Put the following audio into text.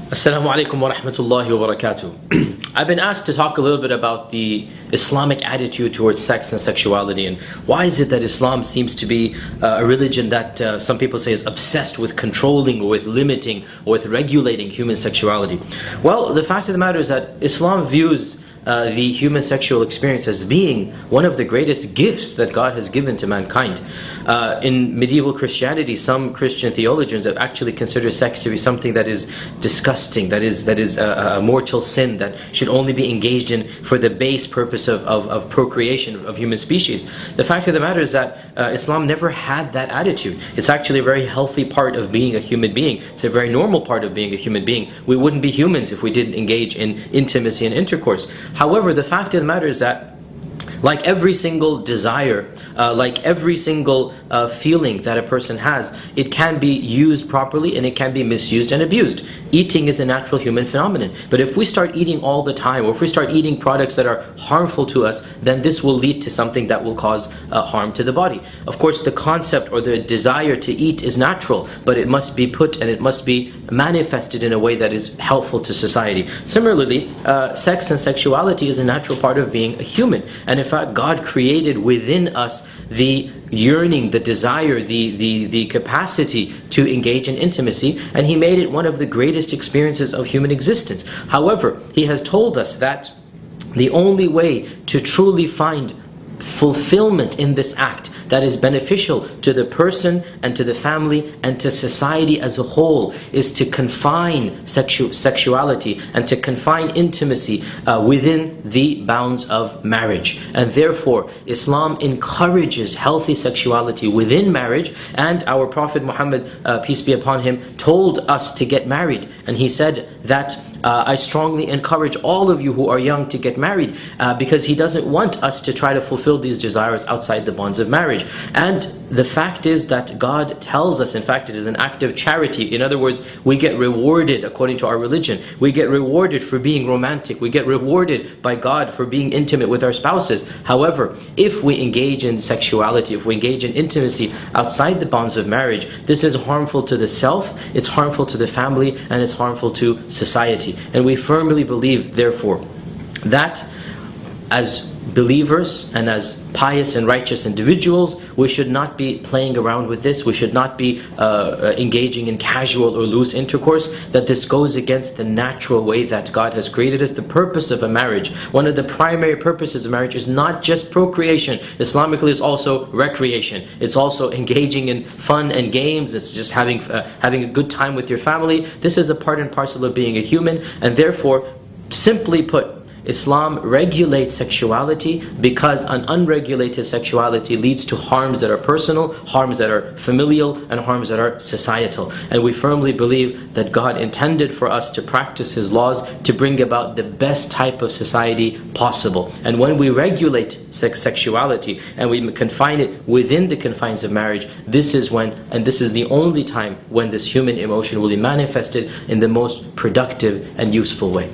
Assalamu alaikum wa rahmatullahi wa barakatuh. I've been asked to talk a little bit about the Islamic attitude towards sex and sexuality, and why is it that Islam seems to be a religion that some people say is obsessed with controlling or with limiting or with regulating human sexuality. Well, the fact of the matter is that Islam views the human sexual experience as being one of the greatest gifts that God has given to mankind. In medieval Christianity, some Christian theologians have actually considered sex to be something that is disgusting, that is a mortal sin that should only be engaged in for the base purpose of procreation of human species. The fact of the matter is that Islam never had that attitude. It's actually a very healthy part of being a human being. It's a very normal part of being a human being. We wouldn't be humans if we didn't engage in intimacy and intercourse. However, the fact of the matter is that like every single desire, like every single feeling that a person has, it can be used properly and it can be misused and abused. Eating is a natural human phenomenon. But if we start eating all the time, or if we start eating products that are harmful to us, then this will lead to something that will cause harm to the body. Of course, the concept or the desire to eat is natural, but it must be put and it must be manifested in a way that is helpful to society. Similarly, sex and sexuality is a natural part of being a human. And in fact, God created within us the yearning, the desire, the capacity to engage in intimacy, and He made it one of the greatest experiences of human existence. However, He has told us that the only way to truly find fulfillment in this act that is beneficial to the person and to the family and to society as a whole is to confine sexuality and to confine intimacy within the bounds of marriage. And therefore, Islam encourages healthy sexuality within marriage, and our Prophet Muhammad, peace be upon him, told us to get married. And he said that I strongly encourage all of you who are young to get married because He doesn't want us to try to fulfill these desires outside the bonds of marriage. And the fact is that God tells us, in fact, it is an act of charity. In other words, we get rewarded according to our religion. We get rewarded for being romantic. We get rewarded by God for being intimate with our spouses. However, if we engage in sexuality, if we engage in intimacy outside the bonds of marriage, this is harmful to the self, it's harmful to the family, and it's harmful to society. And we firmly believe, therefore, that as believers and as pious and righteous individuals, we should not be playing around with this. We should not be engaging in casual or loose intercourse, that this goes against the natural way that God has created us. The purpose of a marriage, one of the primary purposes of marriage, is not just procreation. Islamically, it's also recreation. It's also engaging in fun and games. It's just having a good time with your family. This is a part and parcel of being a human, and therefore, simply put, Islam regulates sexuality because an unregulated sexuality leads to harms that are personal, harms that are familial, and harms that are societal. And we firmly believe that God intended for us to practice His laws to bring about the best type of society possible. And when we regulate sexuality and we confine it within the confines of marriage, this is when, and this is the only time when this human emotion will be manifested in the most productive and useful way.